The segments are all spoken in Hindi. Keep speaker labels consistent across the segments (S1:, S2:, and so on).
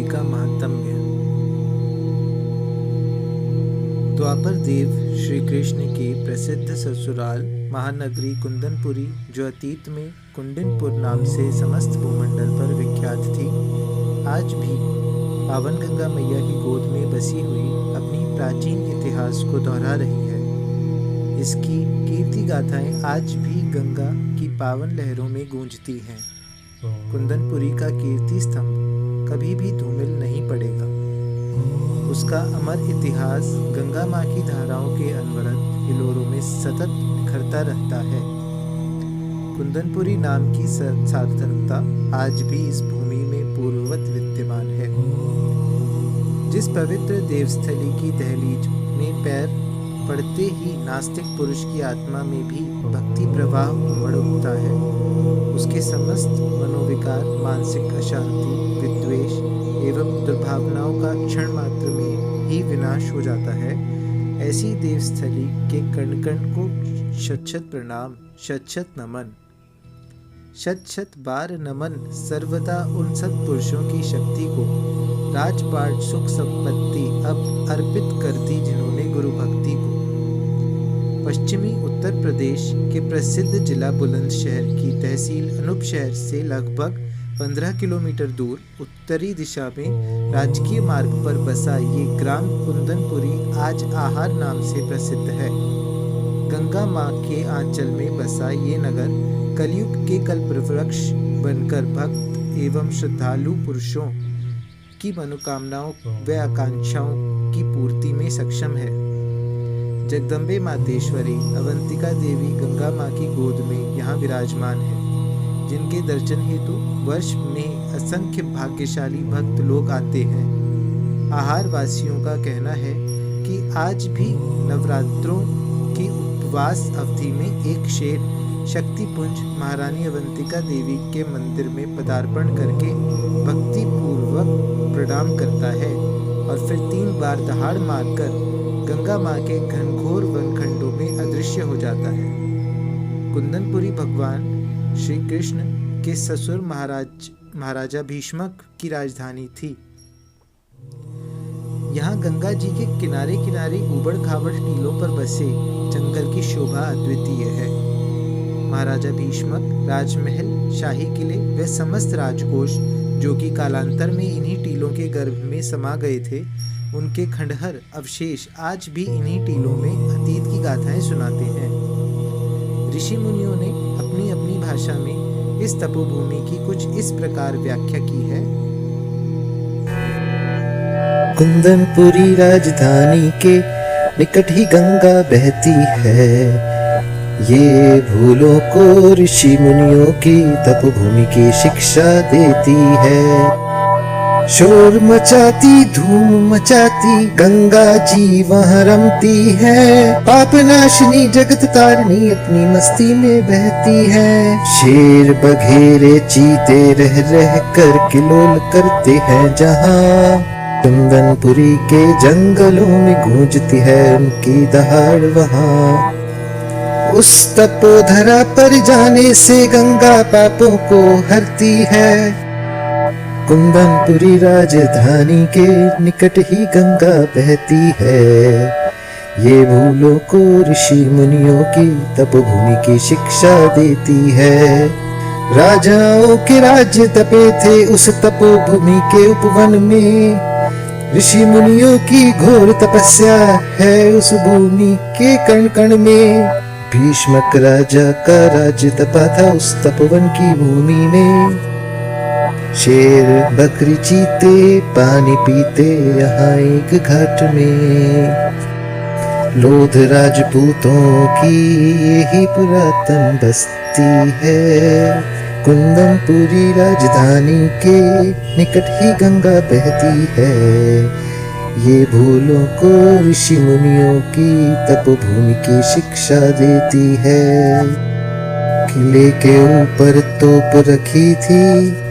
S1: का महात्म्य। द्वापर देव श्री कृष्ण की प्रसिद्ध ससुराल महानगरी कुंदनपुरी, जो अतीत में कुंडनपुर नाम से समस्त भूमंडल पर विख्यात थी, आज भी पावन गंगा मैया की गोद में बसी हुई अपनी प्राचीन इतिहास को दोहरा रही है। इसकी कीर्ति गाथाएं आज भी गंगा की पावन लहरों में गूंजती हैं। कुंदनपुरी का कीर्ति स्तंभ कभी भी धूमिल नहीं पड़ेगा। उसका अमर इतिहास गंगा माँ की धाराओं के अनवरत हिलोरों में सतत निखरता रहता है। कुंदनपुरी नाम की सार्थकता आज भी इस भूमि में पूर्ववत विद्यमान है। जिस पवित्र देवस्थली की दहलीज में पैर पड़ते ही नास्तिक पुरुष की आत्मा में भी भक्ति प्रवाह उमड़ उठता है। उसके समस्त मनोविकार, मानसिक अशांति, विद्वेष एवं दुर्भावनाओं का क्षण मात्र में ही विनाश हो जाता है। ऐसी देवस्थली के कण कण को शत शत प्रणाम, शत शत नमन, शत शत बार नमन। सर्वदा उन सत्पुरुषों की शक्ति को राजपाट सुख संपत्ति अब अर्पित कर दी जिन्होंने गुरु भक्ति को। पश्चिमी उत्तर प्रदेश के प्रसिद्ध जिला बुलंदशहर की तहसील अनूप शहर से लगभग 15 किलोमीटर दूर उत्तरी दिशा में राजकीय मार्ग पर बसा ये ग्राम कुंदनपुरी आज आहार नाम से प्रसिद्ध है। गंगा माँ के आंचल में बसा ये नगर कलयुग के कल्पवृक्ष बनकर भक्त एवं श्रद्धालु पुरुषों की मनोकामनाओं व आकांक्षाओं की पूर्ति में सक्षम है। जगदम्बे मातेश्वरी अवंतिका देवी गंगा माँ की गोद में यहाँ विराजमान है, जिनके दर्शन हेतु वर्ष में असंख्य भाग्यशाली भक्त लोग आते हैं। आहार वासियों का कहना है कि आज भी नवरात्रों की उपवास अवधि में एक शेर शक्तिपुंज महारानी अवंतिका देवी के मंदिर में पदार्पण करके भक्ति पूर्वक प्रणाम करता है और फिर 3 बार दहाड़ मारकर गंगा माँ के घनघोर वनखंडों में अदृश्य हो जाता है। कुंदनपुरी भगवान श्री कृष्ण के ससुर महाराजा भीष्मक की राजधानी थी। यहाँ गंगा जी के किनारे किनारे उबड़ खाबड़ टीलों पर बसे जंगल की शोभा अद्वितीय है। महाराजा भीष्मक राजमहल, शाही किले व समस्त राजकोष, जो कि कालांतर में इन्हीं टीलों के गर्भ में समा गए थे, उनके खंडहर अवशेष आज भी इन्हीं टीलों में अतीत की गाथाएं सुनाते हैं। ऋषि मुनियों ने अपनी अपनी भाषा में इस तपोभूमि की कुछ इस प्रकार व्याख्या की है।
S2: कुंदनपुरी राजधानी के निकट ही गंगा बहती है। ये भूलों को ऋषि मुनियों की तपोभूमि की शिक्षा देती है। शोर मचाती, धूम मचाती गंगा जी वहाँ रमती है। पाप नाशनी जगत तारिणी अपनी मस्ती में बहती है। शेर बघेरे चीते रह रह कर किलोल करते हैं जहाँ। कुंदनपुरी के जंगलों में गूंजती है उनकी दहाड़ वहाँ। उस तपोधरा पर जाने से गंगा पापों को हरती है। कुंदनपुरी राजधानी के निकट ही गंगा बहती है। ये भूलों को ऋषि मुनियों की तपोभूमि की शिक्षा देती है। राजाओं के राज्य तपे थे उस तपोभूमि के उपवन में। ऋषि मुनियों की घोर तपस्या है उस भूमि के कण कण में। भीष्मक राजा का राज्य तपा था उस तपोवन की भूमि में। शेर बकरी चीते पानी पीते यहाँ एक घाट में। लोध राजपूतों की यही पुरातन बस्ती है। कुंदनपुरी राजधानी के निकट ही गंगा बहती है। ये भूलों को ऋषि मुनियों की तपोभूमि की शिक्षा देती है। किले के ऊपर तोप रखी थी,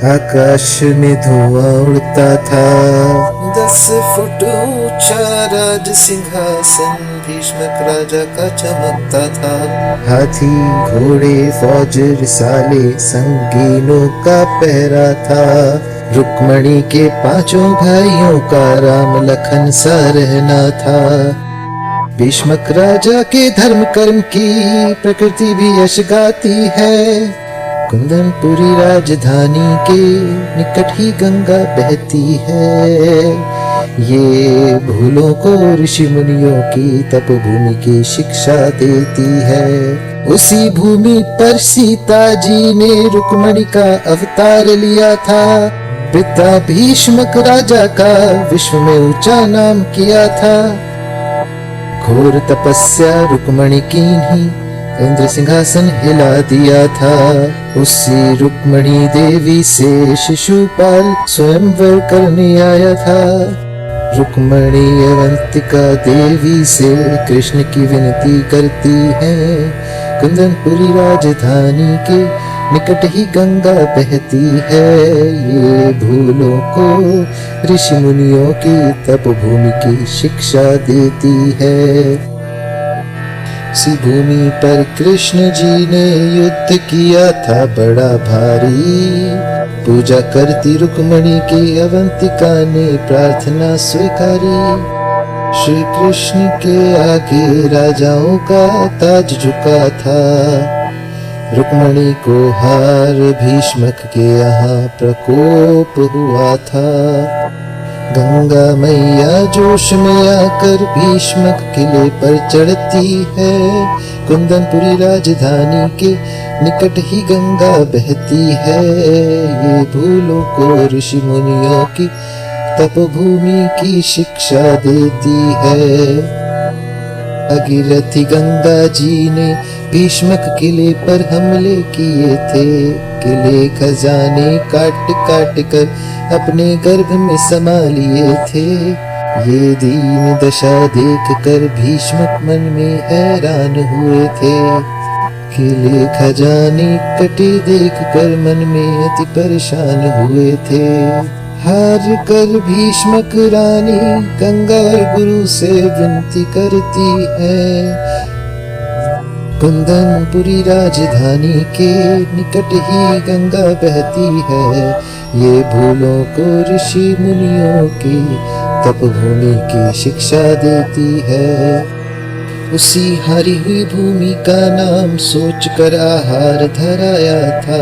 S2: आकाश में धुआं उड़ता था। 10 फुट ऊंचा राज सिंहासन भीष्मक राजा का चमकता था। हाथी घोड़े फौज रिसाले संगीनों का पहरा था। रुक्मणी के पांचों भाइयों का राम लखन सा रहना था। भीष्मक राजा के धर्म कर्म की प्रकृति भी यश गाती है। कुंदनपुरी राजधानी के निकट ही गंगा बहती है। ये भूलों को ऋषि मुनियों की तपभूमि की शिक्षा देती है। उसी भूमि पर सीता जी ने रुक्मणी का अवतार लिया था। पिता भीष्मक राजा का विश्व में ऊंचा नाम किया था। घोर तपस्या रुक्मणी कीन्ही इंद्र सिंहासन हिला दिया था। उसी रुक्मणी देवी से शिशुपाल स्वयंवर करने आया था। रुक्मणी अवंतिका देवी से कृष्ण की विनती करती है। कुंदनपुरी राजधानी के निकट ही गंगा बहती है। ये भूलों को ऋषि मुनियों की तपभूमि की शिक्षा देती है। इसी भूमि पर कृष्ण जी ने युद्ध किया था बड़ा भारी। पूजा करती रुक्मणी की अवंतिका ने प्रार्थना स्वीकारी। श्री कृष्ण के आगे राजाओं का ताज झुका था। रुक्मणी को हार भीष्मक के यहाँ प्रकोप हुआ था। गंगा मैया जोश में आकर भीष्मक किले पर चढ़ती है। कुंदनपुरी राजधानी के निकट ही गंगा बहती है। ये भूलों को ऋषि मुनियों की तपभूमि की शिक्षा देती है। भगीरथी गंगा जी ने भीष्मक किले पर हमले किए थे। किले खजाने काट काट कर अपने गर्भ में समा लिए थे। ये दीन दशा देख कर भीष्मक मन में हैरान हुए थे। किले खजाने कटे देख कर मन में अति परेशान हुए थे। हार कर भीष्मक रानी गंगा और गुरु से विनती करती है। कुंदनपुरी राजधानी के निकट ही गंगा बहती है। ये भूलों को ऋषि मुनियों की तपभूमि की शिक्षा देती है। उसी हारी हुई भूमि का नाम सोच कर आहार धराया था।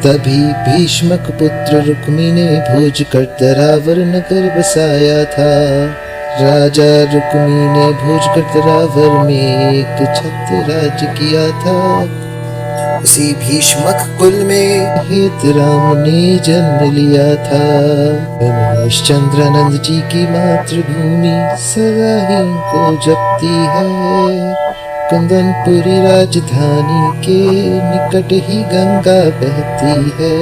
S2: तभी भीष्मक पुत्र रुक्मी ने भोज कर दरावर नगर बसाया था। राजा रुक्मी ने भोज कर दरावर में एक छत्र राज्य किया था। उसी भीष्मक कुल में हित राम ने जन्म लिया था। गणेश चंद्रानंद जी की मातृभूमि सदा ही को जपती है। कुंदनपुरी राजधानी के निकट ही गंगा बहती है।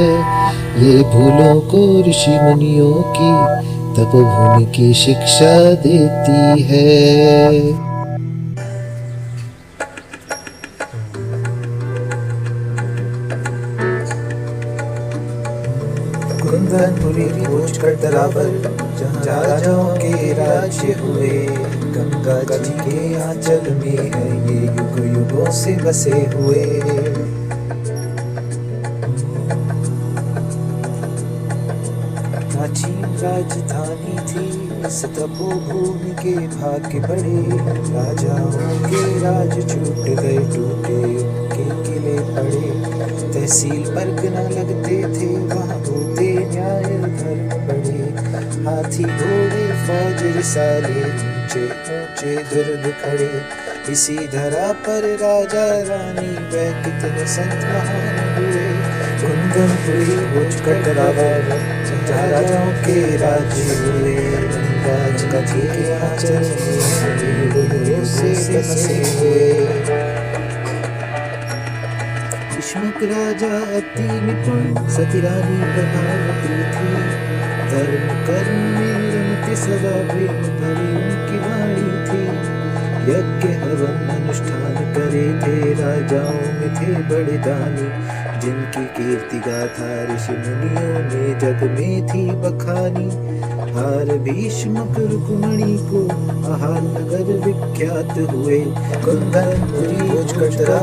S2: ये भूलों को ऋषि मुनियों की तपभूमि की शिक्षा देती है।
S1: कुंदनपुरी खोज कर दरावर जहाँ राजाओं के राज्य हुए। गंगा जी के आंचल में है ये युग युगों से बसे हुए। प्राचीन राजधानी थी इस तपोभूमि के भाग्य बड़े। राजाओं के राज छूट गए टूटे के किले पड़े। तहसील परगना लगते थे वहाँ होते न्याय धर्म बड़े। हाथी घोड़े फौज रिसाले ऊंचे ऊंचे दुर्ग खड़े। इसी धरा पर राजा रानी व कितने संत महान हुए। कुंदनपुरी खोज कर दरावर जहाँ राजाओं के राज्य हुए। गंगा जी के आंचल में से बसे हुए। भीष्मक राजा अति निपुण सती रानी प्रभावती थी। धर्म कर्म में रमते सदा प्रेम भरी उनकी वाणी थी। यज्ञ हवन अनुष्ठान करे थे राजाओं में थे बड़े दानी। जिनकी कीर्ति गाथा ऋषि मुनियों ने जग में थी बखानी। हार भीष्म रुक्मणी को आहार नगर विख्यात हुए। कुंदनपुरी भोजकटरा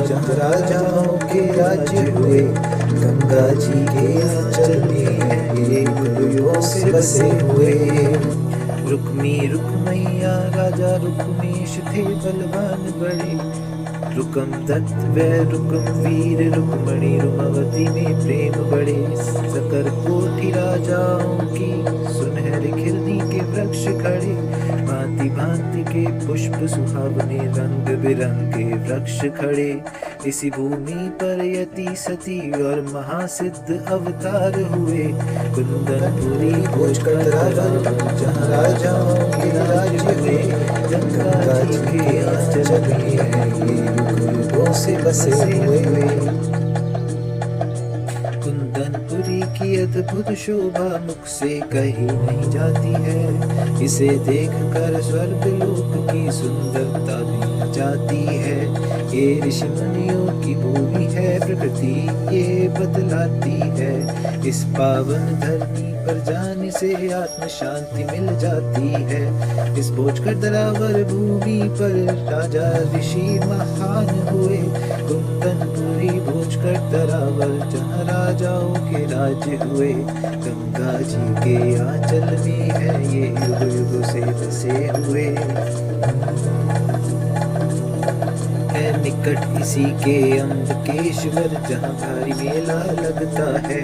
S1: जहाँ राजाओं के राज्य हुए। गंगा जी के आंचल में ये गुरुओं से बसे हुए। रुक्मैया राजा रुक्मेश थे बलवान बड़े। रुकम दत्त व रुकम वीर रुक्मणी रुमवती में प्रेम बड़े। सकल कोटि राजाओं की सुनहरी खिलनी के वृक्ष खड़े। भांति भांति के पुष्प सुहावने रंग बिरंगे वृक्ष खड़े। इसी भूमि पर यति सती और महासिद्ध अवतार हुए। कुंदनपुरी भोजकटरा जहाँ राजाओं के राज्य हुए। गंगा जी के आंचल में ये युगों से बसे हुए। कुंदनपुरी की अद्भुत शोभा मुख से कही नहीं जाती है। इसे देखकर स्वर्ग लोक की सुंदरता भी जाती है। ये ऋषि मुनियों की भूमि है, प्रकृति ये बतलाती है। इस पावन धरती पर जाने से आत्म शांति मिल जाती है। इस भोजकर दरावर भूमि पर राजा ऋषि महान हुए। कुंदनपुरी भोजकर दरावर जहाँ राजाओं के राज्य हुए। गंगा जी के आंचल में है ये युग युग से बसे हुए। है निकट इसी के अम्बकेश्वर जहाँ भारी मेला लगता है।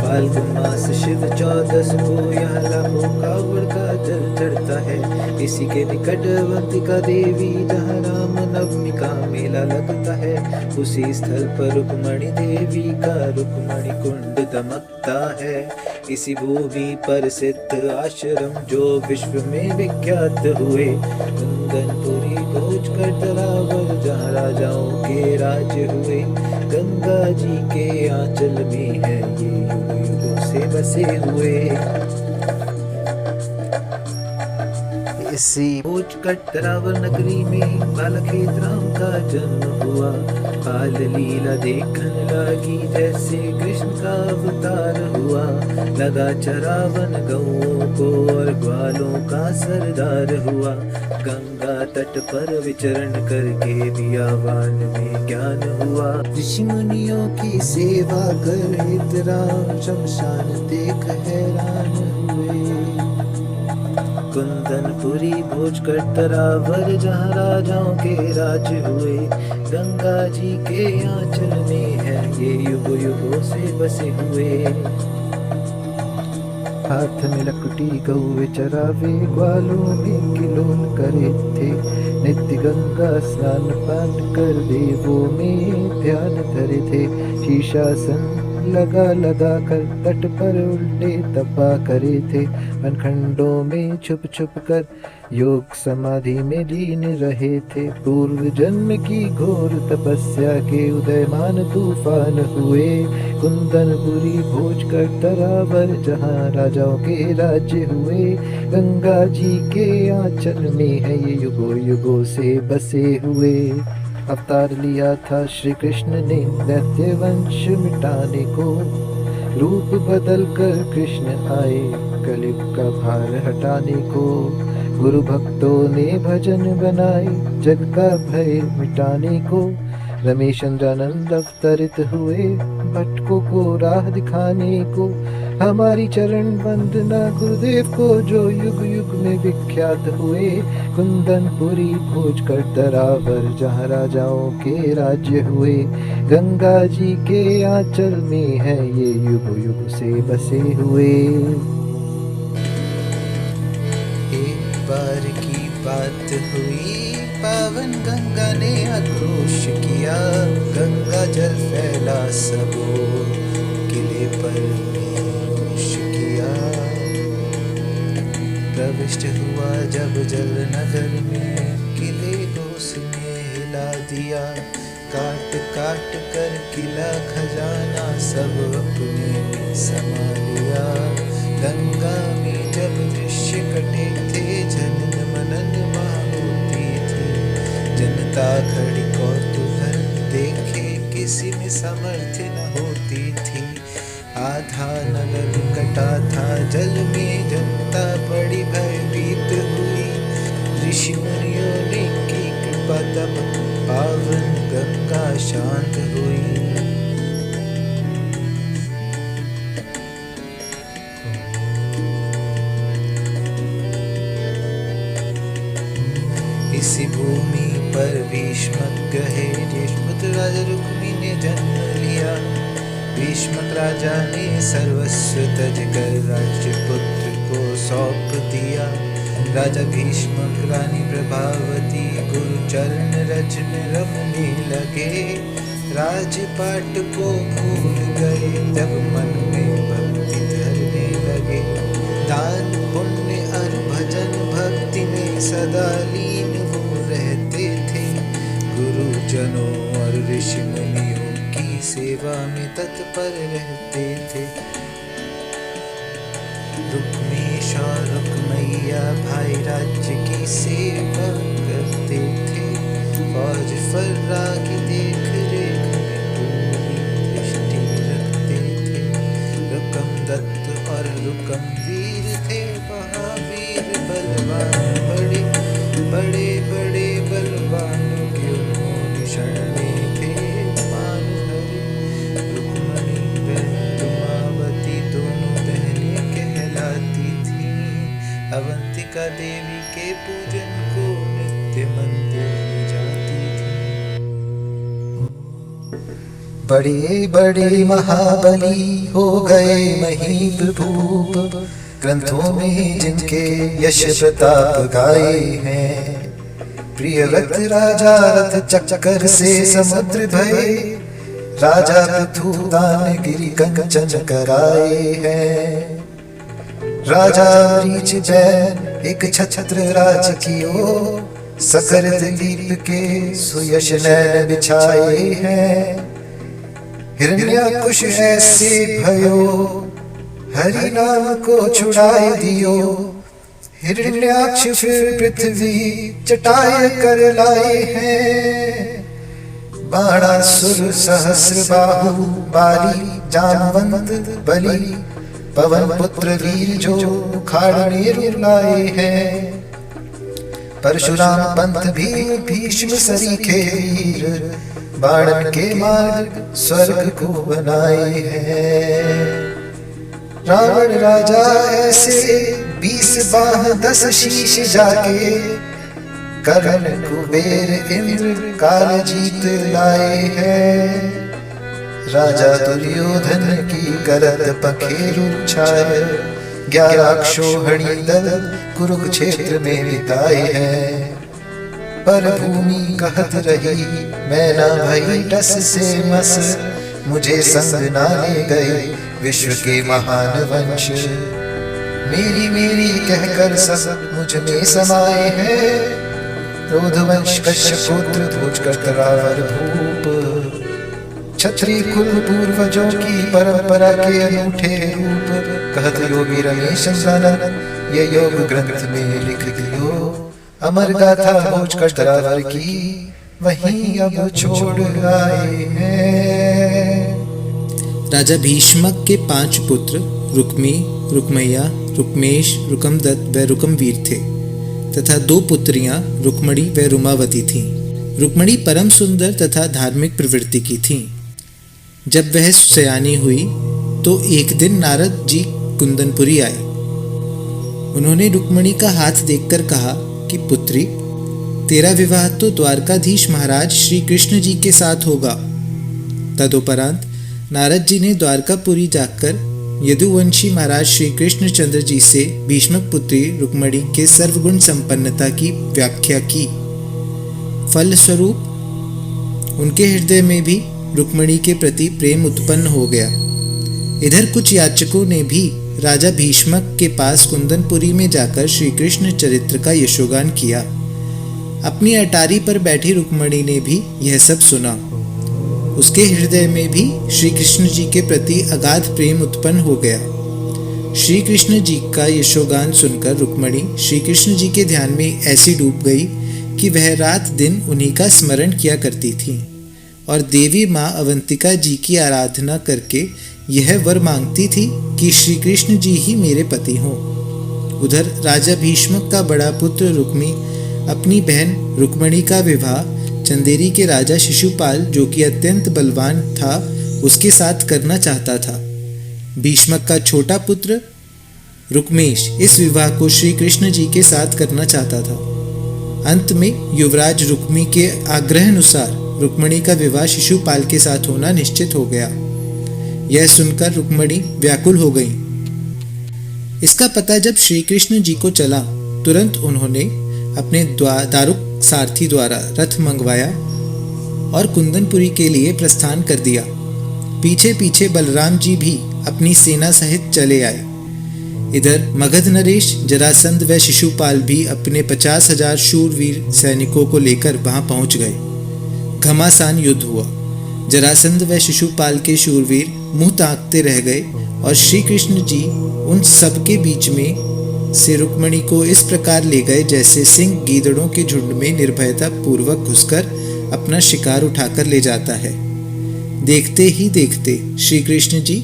S1: फाल्गुन मास शिव चौदस को यहाँ लाखों कावड़ का जल चढ़ता है। इसी के निकट अवंतिका देवी जहाँ राम नवमी का मेला लगता है। उसी स्थल पर रुक्मणी देवी का रुक्मणी कुंड दमकता है। इसी भूमि पर सिद्ध आश्रम जो विश्व में विख्यात हुए। कुंदनपुरी भोजकर दरावर जहाँ राजाओं के राज्य हुए। गंगा जी के आंचल में है ये युग युगों से बसे हुए। इसी भोजकर दरावर नगरी में बालखेत राम का जन्म हुआ। बाल लीला देखने लगी जैसे कृष्ण का अवतार हुआ। लगा चरावन गौओं को और ग्वालों का सरदार हुआ। गंगा तट पर विचरण करके बियावान में ज्ञान हुआ। ऋषि मुनियों की सेवा कर राम शमशान देख हैरान हुए। कुंदनपुरी भोजकर दरावर जहाँ राजाओं के राज्य हुए। गंगा जी के आंचल में है ये युग युगों से बसे हुए। हाथ में लकड़ी गौवे चरावे ग्वालों में किलोल करे थे। नित्य गंगा स्नान पान कर देवों में ध्यान धरे थे। शीशासन लगा लगा कर तट पर उल्टे तपा करे थे। वनखंडों में छुप छुप कर योग समाधि में लीन रहे थे। पूर्व जन्म की घोर तपस्या के उदयमान तूफान हुए। कुंदनपुरी भोजकर दरावर जहाँ राजाओं के राज्य हुए। गंगा जी के आंचल में है ये युगों युगों से बसे हुए। अवतार लिया था श्री कृष्ण ने दैत्य वंश मिटाने को। रूप बदल कर कृष्ण आए कलयुग का भार हटाने को। गुरु भक्तों ने भजन बनाए जग का भय मिटाने को। रमेश चंद्रानंद अवतरित हुए भटकों को राह दिखाने को। हमारी चरण वंदना गुरुदेव को जो युग युग में विख्यात हुए। कुंदनपुरी भोजकर दरावर जहाँ राजाओं के राज्य हुए। गंगा जी के आंचल में है ये युग युग से बसे हुए। एक बार की बात हुई पावन गंगा ने आक्रोश किया। गंगा जल फैला सबो किले पर प्रविष्ट हुआ जब जल नगर में किले को उसने हिला दिया। काट काट कर किला खजाना सब अपने में समा लिया। गंगा में जब दृश्य कटे थे जनन मनन होती थी। जनता खड़ी कौतूहल देखे किसी में सामर्थ्य न होती थी। आधा नगर कटा था जल में जब शांत हुई। इसी भूमि पर भीष्मक गहे ज्येष्ठपुत्र राजा रुक्मी ने जन्म लिया। भीष्मक राजा ने सर्वस्व तज कर राज्यपुत्र को सौंप दिया। राजा भीष्मक रानी प्रभावती गुरु चरण रज में रमने लगे। राजपाट को भूल गए जब मन में भक्ति धरने लगे। दान पुण्य और भजन भक्ति में सदा लीन वो रहते थे। गुरुजनों और ऋषि मुनियों की सेवा में तत्पर रहते थे। रुक्मेश और रुक्मैया भाई राज्य की सेवा करते थे। फौज फर्रा की देख रेख में पूरी दृष्टि रखते थे। रुकम दत्त और रुकम वीर थे महावीर बलवान बड़े बड़े बड़े बलवानों के उन्होंने शरणे थे मान हरे। रुक्मणी व रुमावती दोनों बहनें कहलाती थीं। अवंतिका देवी के पूजन को नित्य मंदिर में जाती थीं।
S2: बड़े बड़े महाबली हो गए महीप भूप, ग्रंथों में जिनके यश प्रताप गाए हैं। प्रियव्रत राजा रथ चक्कर से समुद्र भये, राजा पृथु दान गिरि कंचन कराए हैं। राजा रीच जैन एक छत्र राज कियो, सकर दिलीप के सुयश नैन बिछाए हैं। हिरण्याकुश ऐसे भयो हरि नाम को छुड़ाए दियो, हिरण्याक्ष फिर पृथ्वी चटाए कर लाए हैं। बाणासुर सहस्र बाहु बाली जामवंत बलि, पवन पुत्र वीर जो उखाड़ने लाए हैं। परशुराम पंथ भीम भीष्म सरीखे वीर, बाणन के मार्ग स्वर्ग को बनाए हैं। रावण राजा ऐसे 20 बाह 10 शीश जाके, कर्ण कुबेर इंद्र काल जीत लाए हैं। राजा दुर्योधन की करत पखेरु छाय, 11 अक्षोहिणी दल कुरुक्षेत्र में बिताए हैं। पर भूमि कहत रही मैं ना भई टस से मस, मुझे संग ना ले गए विश्व के महान वंश। मेरी मेरी कहकर सब मुझ में समाये हैं, रोधवंश कश्यप पुत्र भोजकर रावर भूप। क्षत्रिय कुल पूर्वजों की परंपरा के अनूठे रूप, कहत योगी रमेश सनन ये योग ग्रंथ में लिख दियो। अमर गाथा भोजकर रावर की वहीं अब छोड़ आए हैं।
S1: राजा भीष्मक के 5 पुत्र रुक्मी, रुक्मैया, रुक्मेश, रुकमदत्त व रुकमवीर थे तथा 2 पुत्रियां रुक्मणी व रुमावती थीं। रुक्मणी परम सुंदर तथा धार्मिक प्रवृत्ति की थीं। जब वह सयानी हुई तो एक दिन नारद जी कुंदनपुरी आए। उन्होंने रुक्मणी का हाथ देखकर कहा कि पुत्री, तेरा विवाह तो द्वारकाधीश महाराज श्री कृष्ण जी के साथ होगा। तदुपरांत नारद जी ने द्वारकापुरी जाकर यदुवंशी महाराज श्री कृष्णचंद्र जी से भीष्मक पुत्री रुक्मणी के सर्वगुण संपन्नता की व्याख्या की। फलस्वरूप उनके हृदय में भी रुक्मणी के प्रति प्रेम उत्पन्न हो गया। इधर कुछ याचकों ने भी राजा भीष्मक के पास कुंदनपुरी में जाकर श्री कृष्ण चरित्र का यशोगान किया। अपनी अटारी पर बैठी रुक्मणी ने भी यह सब सुना। उसके हृदय में भी श्री कृष्ण जी के प्रति अगाध प्रेम उत्पन्न हो गया। श्री कृष्ण जी का यशोगान सुनकर रुक्मणी श्री कृष्ण जी के ध्यान में ऐसी डूब गई कि वह रात दिन उन्हीं का स्मरण किया करती थी और देवी माँ अवंतिका जी की आराधना करके यह वर मांगती थी कि श्री कृष्ण जी ही मेरे पति हों। उधर राजा भीष्मक का बड़ा पुत्र रुक्मी अपनी बहन रुक्मणी का विवाह चंदेरी के राजा शिशुपाल, जो कि अत्यंत बलवान था, उसके साथ करना चाहता था। भीष्मक का छोटा पुत्र रुक्मेश इस विवाह को श्री कृष्ण जी के साथ करना चाहता था। अंत में युवराज रुक्मी के आग्रहानुसार रुक्मिणी का विवाह शिशुपाल के साथ होना निश्चित हो गया। यह सुनकर रुक्मिणी व्याकुल हो गई। इसका पता जब श्री कृष्ण जी को चला, तुरंत उन्होंने अपने दारुक सारथी द्वारा रथ मंगवाया और कुंदनपुरी के लिए प्रस्थान कर दिया। पीछे पीछे बलराम जी भी अपनी सेना सहित चले आए। इधर मगध नरेश, जरासंध व शिशुपाल भी अपने 50,000 शूरवीर सैनिकों को लेकर वहां पहुंच गए। घमासान युद्ध हुआ। जरासंध व शिशुपाल के शूरवीर मुंह ताकते रह गए और श्री कृष्ण जी उन सब के बीच में से रुक्मिणी को इस प्रकार ले गए जैसे सिंह गीदड़ों के झुंड में निर्भयता पूर्वक घुसकर अपना शिकार उठाकर ले जाता है। देखते ही देखते श्री कृष्ण जी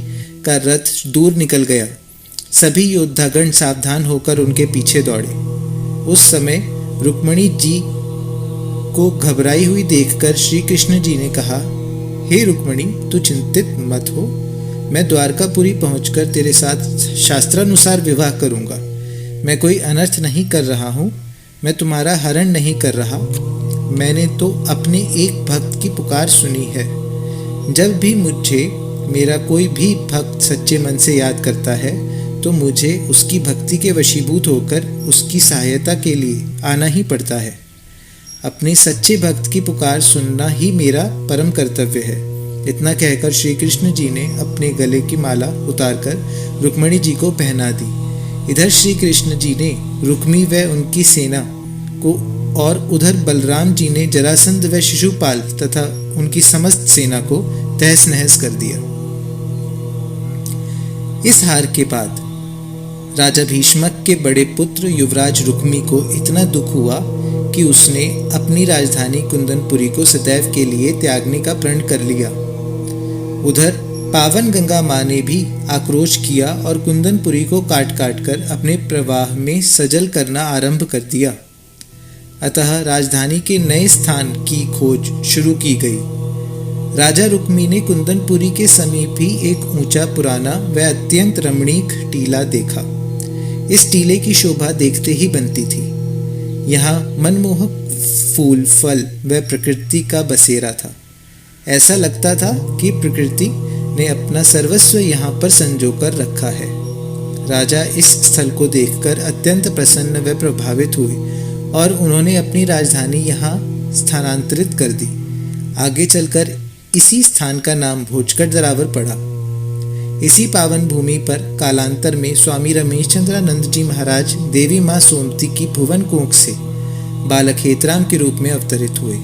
S1: का रथ दूर निकल गया। सभी योद्धागण सावधान होकर उनके पीछे दौड़े। उस समय रुक्मिणी जी को घबराई हुई देखकर श्री कृष्ण जी ने कहा, हे रुक्मिणी, तू चिंतित मत हो। मैं द्वारकापुरी पहुंचकर तेरे साथ शास्त्रानुसार विवाह करूंगा। मैं कोई अनर्थ नहीं कर रहा हूँ। मैं तुम्हारा हरण नहीं कर रहा। मैंने तो अपने एक भक्त की पुकार सुनी है। जब भी मुझे मेरा कोई भी भक्त सच्चे मन से याद करता है तो मुझे उसकी भक्ति के वशीभूत होकर उसकी सहायता के लिए आना ही पड़ता है। अपने सच्चे भक्त की पुकार सुनना ही मेरा परम कर्तव्य है। इतना कहकर श्री कृष्ण जी ने अपने गले की माला उतारकर रुक्मिणी जी को पहना दी। इधर श्री कृष्ण जी ने रुक्मी व उनकी सेना को और उधर बलराम जी ने जरासंध व शिशुपाल तथा उनकी समस्त सेना को तहस नहस कर दिया। इस हार के बाद राजा भीष्मक के बड़े पुत्र युवराज रुक्मी को इतना दुख हुआ कि उसने अपनी राजधानी कुंदनपुरी को सदैव के लिए त्यागने का प्रण कर लिया। उधर पावन गंगा माँ ने भी आक्रोश किया और कुंदनपुरी को काट काट कर अपने प्रवाह में सजल करना आरंभ कर दिया। अतः राजधानी के नए स्थान की खोज शुरू की गई। राजा रुक्मी ने कुंदनपुरी के समीप ही एक ऊंचा, पुराना व अत्यंत रमणीक टीला देखा। इस टीले की शोभा देखते ही बनती थी। यहाँ मनमोहक फूल, फल व प्रकृति का बसेरा था। ऐसा लगता था कि प्रकृति ने अपना सर्वस्व यहाँ पर संजोकर रखा है। राजा इस स्थल को देखकर अत्यंत प्रसन्न व प्रभावित हुए और उन्होंने अपनी राजधानी यहाँ स्थानांतरित कर दी। आगे चलकर इसी स्थान का नाम भोजकट दरावर पड़ा। इसी पावन भूमि पर कालांतर में स्वामी रमेशचंद्रानंद जी महाराज देवी माँ सोमती की भुवन कोख से बालक हेतराम के रूप में अवतरित हुए।